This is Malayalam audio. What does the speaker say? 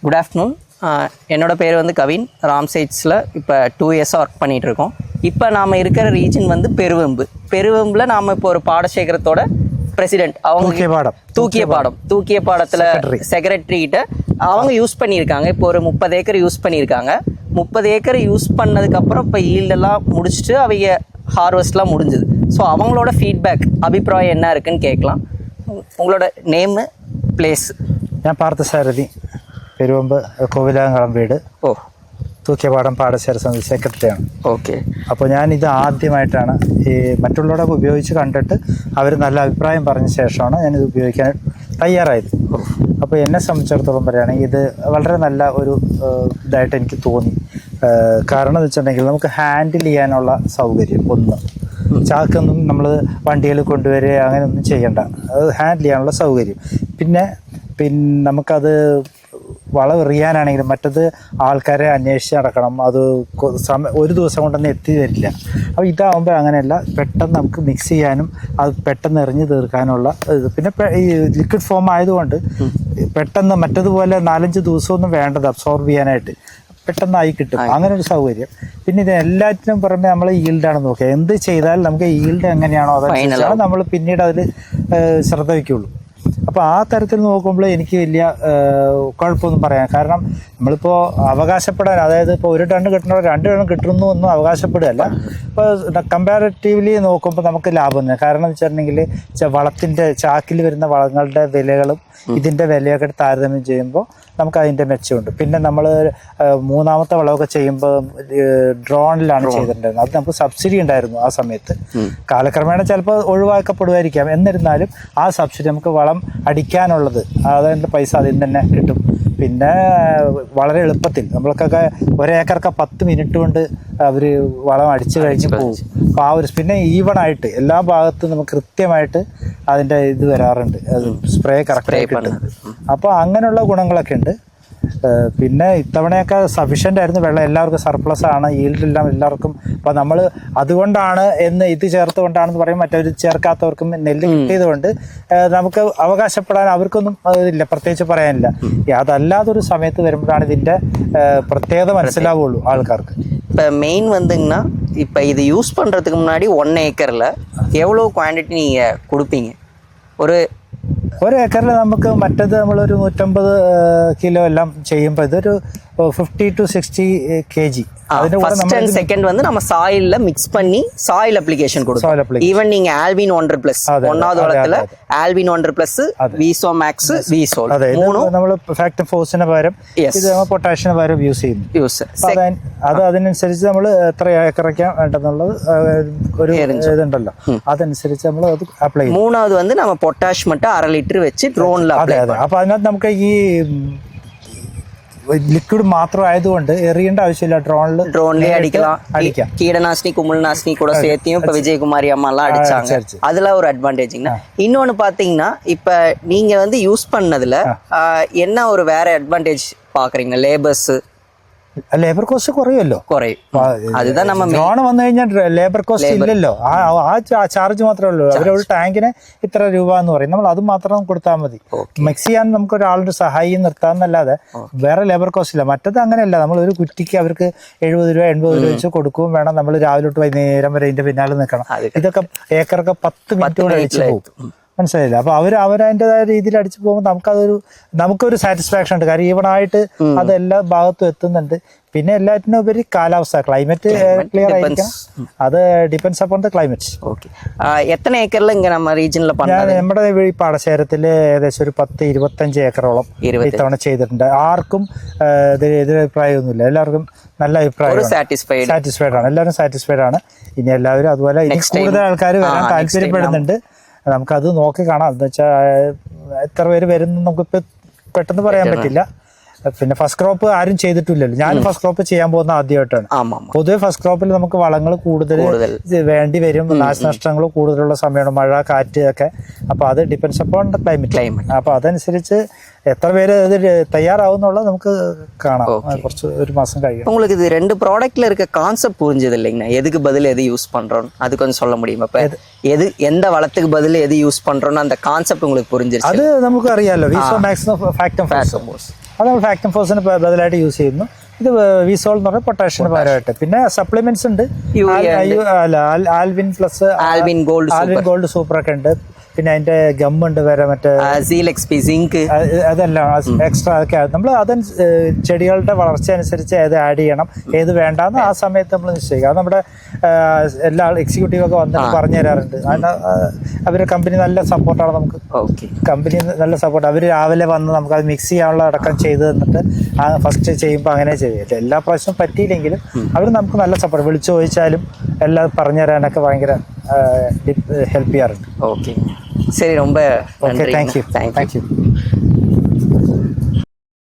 Good afternoon. என்னோட பேர் வந்து கவின். ராம்சைட்ஸில் இப்போ 2 இயர்ஸாக ஒர்க் பண்ணிகிட்ருக்கோம். இப்போ நாம் இருக்கிற ரீஜன் வந்து பெருவெம்பில் நாம் இப்போ ஒரு பாடசேகரத்தோட பிரசிடென்ட் அவங்க தூக்கிய பாடத்தில் செக்ரட்டரிகிட்ட அவங்க யூஸ் பண்ணியிருக்காங்க. இப்போ ஒரு 30 ஏக்கர் யூஸ் பண்ணியிருக்காங்க. 30 ஏக்கர் யூஸ் பண்ணதுக்கப்புறம் இப்போ ஈல்டெல்லாம் முடிச்சுட்டு அவங்க ஹார்வெஸ்ட்லாம் முடிஞ்சுது. ஸோ அவங்களோட ஃபீட்பேக் அபிப்பிராயம் என்ன இருக்குன்னு கேட்கலாம். உங்களோட நேமு, പ്ലേസ്? ഞാൻ പാർത്ഥസാരഥി, പെരുവമ്പ് കോവിലകളം വീട്. തൂക്കിയപാടം പാടശേഖര സമിതി സെക്രട്ടറിയാണ്. ഓക്കെ. അപ്പോൾ ഞാനിത് ആദ്യമായിട്ടാണ് ഈ മറ്റുള്ളവരൊക്കെ ഉപയോഗിച്ച് കണ്ടിട്ട് അവർ നല്ല അഭിപ്രായം പറഞ്ഞ ശേഷമാണ് ഞാനിത് ഉപയോഗിക്കാൻ തയ്യാറായത്. അപ്പോൾ എന്നെ സംബന്ധിച്ചിടത്തോളം പറയുകയാണെങ്കിൽ ഇത് വളരെ നല്ല ഒരു ഇതായിട്ട് എനിക്ക് തോന്നി. കാരണം എന്ന് വെച്ചിട്ടുണ്ടെങ്കിൽ നമുക്ക് ഹാൻഡിൽ ചെയ്യാനുള്ള സൗകര്യം, ഒന്ന് ചാക്കൊന്നും നമ്മൾ വണ്ടിയിൽ കൊണ്ടുവരിക അങ്ങനെയൊന്നും ചെയ്യണ്ട, അത് ഹാൻഡിൽ ചെയ്യാനുള്ള സൗകര്യം. പിന്നെ നമുക്കത് വളമെറിയാനാണെങ്കിലും മറ്റത് ആൾക്കാരെ അന്വേഷിച്ച് നടക്കണം, അത് ഒരു ദിവസം കൊണ്ടൊന്നും എത്തി വരില്ല. അപ്പോൾ ഇതാകുമ്പോൾ അങ്ങനെയല്ല, പെട്ടെന്ന് നമുക്ക് മിക്സ് ചെയ്യാനും അത് പെട്ടെന്ന് എറിഞ്ഞ് തീർക്കാനുള്ള ഇത്. പിന്നെ ഈ ലിക്വിഡ് ഫോം ആയതുകൊണ്ട് പെട്ടെന്ന് മറ്റതുപോലെ 4-5 ദിവസമൊന്നും വേണ്ടത് അബ്സോർബ് ചെയ്യാനായിട്ട്, പെട്ടെന്നായി കിട്ടും. അങ്ങനെ ഒരു സൗകര്യം. പിന്നെ ഇത് എല്ലാറ്റിനും പുറമെ നമ്മൾ ഈൽഡാണ് നോക്കുക. എന്ത് ചെയ്താൽ നമുക്ക് ഈൽഡ് എങ്ങനെയാണോ അതനുസരിച്ചാണ് നമ്മൾ പിന്നീട് അതിൽ ശ്രദ്ധ വയ്ക്കുള്ളൂ. അപ്പോൾ ആ തരത്തിൽ നോക്കുമ്പോൾ എനിക്ക് വലിയ കുഴപ്പമൊന്നും പറയാം. കാരണം നമ്മളിപ്പോൾ അവകാശപ്പെടാൻ, അതായത് ഇപ്പോൾ 1 ടൺ കിട്ടണോ 2 ടൺ കിട്ടുന്നു ഒന്നും അവകാശപ്പെടുകയല്ല. ഇപ്പോൾ കമ്പാരിറ്റീവ്ലി നോക്കുമ്പോൾ നമുക്ക് ലാഭം തന്നെ. കാരണം എന്ന് വെച്ചിട്ടുണ്ടെങ്കിൽ വളത്തിൻ്റെ ചാക്കിൽ വരുന്ന വളങ്ങളുടെ വിലകളും ഇതിൻ്റെ വിലയൊക്കെ താരതമ്യം ചെയ്യുമ്പോൾ നമുക്ക് അതിൻ്റെ മെച്ചമുണ്ട്. പിന്നെ നമ്മൾ 3ാമത്തെ വളമൊക്കെ ചെയ്യുമ്പോൾ ഡ്രോണിലാണ് ചെയ്തിട്ടുണ്ടായിരുന്നത്. അത് നമുക്ക് സബ്സിഡി ഉണ്ടായിരുന്നു ആ സമയത്ത്. കാലക്രമേണ ചിലപ്പോൾ ഒഴിവാക്കപ്പെടുമായിരിക്കാം. എന്നിരുന്നാലും ആ സബ്സിഡി നമുക്ക് വളം അടിക്കാനുള്ളത്, അതിൻ്റെ പൈസ അതിൽ തന്നെ കിട്ടും. പിന്നെ വളരെ എളുപ്പത്തിൽ നമ്മൾക്കൊക്കെ 1 ഏക്കർക്ക് 10 മിനിറ്റ് കൊണ്ട് അവർ വളം അടിച്ചു കഴിഞ്ഞ് പോകും. അപ്പോൾ ആ ഒരു പിന്നെ ഈവണായിട്ട് എല്ലാ ഭാഗത്തും നമുക്ക് കൃത്യമായിട്ട് അതിൻ്റെ ഇത് വരാറുണ്ട്, അത് സ്പ്രേ കറക്റ്റായി കിട്ടുന്നുണ്ട്. അപ്പോൾ അങ്ങനെയുള്ള ഗുണങ്ങളൊക്കെ ഉണ്ട്. പിന്നെ ഇത്തവണയൊക്കെ സഫീഷ്യൻ്റ് ആയിരുന്നു വെള്ളം, എല്ലാവർക്കും സർപ്ലസ് ആണ്, ഈൽഡെല്ലാം എല്ലാവർക്കും. അപ്പോൾ നമ്മൾ അതുകൊണ്ടാണ് ഇത് ചേർത്തുകൊണ്ടാണെന്ന് പറയും, മറ്റവർ ചേർക്കാത്തവർക്കും നെല്ല് കിട്ടിയത് കൊണ്ട് നമുക്ക് അവകാശപ്പെടാൻ അവർക്കൊന്നും ഇല്ല, പ്രത്യേകിച്ച് പറയാനില്ല. അതല്ലാതൊരു സമയത്ത് വരുമ്പോഴാണ് ഇതിൻ്റെ പ്രത്യേകത മനസ്സിലാവുള്ളൂ ആൾക്കാർക്ക്. இப்போ மெயின் வந்துங்கன்னா, இப்போ இது யூஸ் பண்ணுறதுக்கு முன்னாடி 1 ஏக்கரில் எவ்வளோ குவான்டிட்டி நீங்கள் கொடுப்பீங்க? ஒரு ഏക്കറിൽ നമുക്ക് മറ്റത് നമ്മളൊരു 150 കിലോ എല്ലാം ചെയ്യുമ്പോൾ ഇതൊരു 50 to 60 kg. First and second வந்து நம்ம சாயில்ல மிக்ஸ் பண்ணி சாயில் அப்ளிகேஷன் கொடுப்போம். ஈவன் நீங்க ஆல்வின் 100+ 1வது വളத்துல ആൽവിൻ 100+ വീസോ മാക്സ് വീസോൾ മൂന്നും നമ്മൾ ഫാക്ടർ ഫോഴ്സിന് പകരം ഇത് പൊട്ടാഷിന് പകരം യൂസ് ചെയ്യുന്നു. അത് അതിനനുസരിച്ച് നമ്മൾ എത്ര ഏക്കറയ്ക്കാണ് വേണ്ടെന്നുള്ളത് ഒരു ഇതുണ്ടല്ലോ, അതനുസരിച്ച് നമ്മൾ അത് അപ്ലൈ ചെയ്യും. 3வது வந்து நம்ம பொட்டாஷ் மட்டும் 1/2 ലിറ്റർ വെച്ച് ഡ്രോണിൽ അപ്ലൈ ചെയ്യും. അപ്പൊ അതിനകത്ത് നമുക്ക് ഈ ലിക്വിഡ് മാത്രം ആയതുകൊണ്ട് എറിയേണ്ട ആവശ്യമില്ല, ഡ്രോണിൽ அடிக்கலாம். கீடநாசினி குமிழ்நாசினி கூட சேர்த்தியும் இப்ப விஜயகுமாரி அம்மா எல்லாம் அடிச்சாங்க. அதுல ஒரு அட்வான்டேஜ்ங்க. இன்னொன்னு பாத்தீங்கன்னா, இப்ப நீங்க வந்து யூஸ் பண்ணதுல என்ன ஒரு வேற அட்வான்டேஜ் பாக்குறீங்க? Labour cost കുറയുമല്ലോ. അതുதான் നമ്മ ഡ്രോൺ വന്നു കഴിഞ്ഞാൽ ലേബർ കോസ്റ്റ് ഇല്ലല്ലോ, ആ ചാർജ് മാത്രമേ ഉള്ളൂ. അവരൊരു ടാങ്കിന് ഇത്ര രൂപ എന്ന് പറയും, നമ്മൾ അത് മാത്രം കൊടുത്താൽ മതി. മിക്സ് ചെയ്യാൻ നമുക്ക് ഒരാളുടെ സഹായി നിർത്താമെന്നല്ലാതെ വേറെ ലേബർ കോസ്റ്റ് ഇല്ല. മറ്റത് അങ്ങനെയല്ല, നമ്മൾ ഒരു കുറ്റിക്ക് അവർക്ക് 70 രൂപ 80 രൂപ വെച്ച് കൊടുക്കുകയും വേണം. നമ്മൾ രാവിലെ തൊട്ട് വൈകുന്നേരം വരെ ഇതിന്റെ പിന്നാലെ നിൽക്കണം. ഇതൊക്കെ ഏക്കറൊക്കെ 10 മിനിറ്റ് കൊണ്ട് അടിച്ചു പോകും, മനസ്സിലായില്ല. അപ്പൊ അവരതിൻ്റെതായ രീതിയിൽ അടിച്ചു പോകുമ്പോൾ നമുക്കൊരു സാറ്റിസ്ഫാക്ഷൻ ഉണ്ട്. കാര്യം ഈവണായിട്ട് അത് എല്ലാ ഭാഗത്തും എത്തുന്നുണ്ട്. പിന്നെ എല്ലാറ്റിനും ഉപരി കാലാവസ്ഥ, ക്ലൈമറ്റ് ക്ലിയർ ആയിരിക്കണം. അത് ഡിപ്പെൻഡ്സ് അപ്പോൺ ദ ക്ലൈമറ്റ്. എത്ര ഏക്കറിൽ നമ്മുടെ ഈ പാടശേഖരത്തില് ഏകദേശം ഒരു 10-25 ഏക്കറോളം ഇത്തവണ ചെയ്തിട്ടുണ്ട്. ആർക്കും എതിരഭിപ്രായമൊന്നുമില്ല, എല്ലാവർക്കും നല്ല അഭിപ്രായം, സാറ്റിസ്ഫൈഡ് ആണ്, എല്ലാവരും സാറ്റിസ്ഫൈഡ് ആണ്. ഇനി എല്ലാവരും അതുപോലെ കൂടുതൽ ആൾക്കാർ വരാൻ താല്പര്യപ്പെടുന്നുണ്ട്. നമുക്കത് നോക്കി കാണാം. എന്ന് വെച്ചാൽ എത്ര പേര് വരുന്നു നമുക്കിപ്പോൾ പെട്ടെന്ന് പറയാൻ പറ്റില്ല. പിന്നെ ഫസ്റ്റ് ക്രോപ്പ് ആരും ചെയ്തിട്ടില്ലല്ലോ. ഞാൻ ഫസ്റ്റ് ക്രോപ്പ് ചെയ്യാൻ പോകുന്ന ആദ്യമായിട്ടാണ്. പൊതുവെ ഫസ്റ്റ് ക്രോപ്പിൽ നമുക്ക് വളങ്ങൾ കൂടുതൽ വേണ്ടി വരും, നാശനഷ്ടങ്ങൾ കൂടുതലുള്ള സമയമാണ്, മഴ കാറ്റ് ഒക്കെ. അപ്പൊ അത് ഡിപ്പെൻഡ്സ് അപ്പോൺ ക്ലൈമറ്റ്. അപ്പൊ അതനുസരിച്ച് എത്ര പേര് ഇത് തയ്യാറാവുന്നുള്ള നമുക്ക് കാണാം. കുറച്ച് ഒരു മാസം കഴിയും. உங்களுக்கு இது 2 ப்ராடக்ட்ல இருக்க கான்செப்ட் புரிஞ்சது இல்லைங்கண்ணா? எதுக்கு பதில் எது யூஸ் பண்றோம் அது கொஞ்சம் சொல்ல முடியுமா? இப்ப எந்த വളத்துக்கு பதில் எது யூஸ் பண்றோம்னு அந்த கான்செப்ட் உங்களுக்கு புரிஞ்சிருச்சு? அது நமக்கு അറിയാലോ. வீசோ மேக்ஸ் ஃபேக்டம் ஃபோர்ஸ் അത് നമ്മൾ ഫാക്ടം ഫോഴ്സിന് ബദലായിട്ട് യൂസ് ചെയ്യുന്നു. ഇത് വിസോൾ എന്ന് പറഞ്ഞാൽ പൊട്ടാഷ്യന് പകരമായിട്ട്. പിന്നെ സപ്ലിമെന്റ്സ് ഉണ്ട്, Alvin plus, Alvin gold super ഒക്കെ ഉണ്ട്. പിന്നെ അതിന്റെ ഗമ്മുണ്ട് വേറെ, മറ്റേ സിങ്ക്, അതെല്ലാം എക്സ്ട്രാ അതൊക്കെ നമ്മൾ ചെടികളുടെ വളർച്ച അനുസരിച്ച് ഏത് ആഡ് ചെയ്യണം ഏത് വേണ്ടാന്ന് ആ സമയത്ത് നമ്മൾ നിശ്ചയിക്കുക. അത് നമ്മുടെ എല്ലാ എക്സിക്യൂട്ടീവ് ഒക്കെ വന്നിട്ട് പറഞ്ഞു തരാറുണ്ട്. അവരുടെ കമ്പനി നല്ല സപ്പോർട്ടാണ് നമുക്ക്. കമ്പനി നല്ല സപ്പോർട്ട്. അവർ രാവിലെ വന്ന് നമുക്ക് അത് മിക്സ് ചെയ്യാനുള്ള അടക്കം ചെയ്ത് തന്നിട്ട് ഫസ്റ്റ് ചെയ്യുമ്പോൾ അങ്ങനെ ചെയ്തിട്ട് എല്ലാ പ്രാവശ്യവും പറ്റിയില്ലെങ്കിലും അവർ നമുക്ക് നല്ല സപ്പോർട്ട്. വിളിച്ചു ചോദിച്ചാലും എല്ലാം പറഞ്ഞു തരാനൊക്കെ ഭയങ്കര ഹെൽപ്പ് ചെയ്യാറുണ്ട്. ഓക്കെ, சரி, ரொம்ப நன்றி. தேங்க்யூ.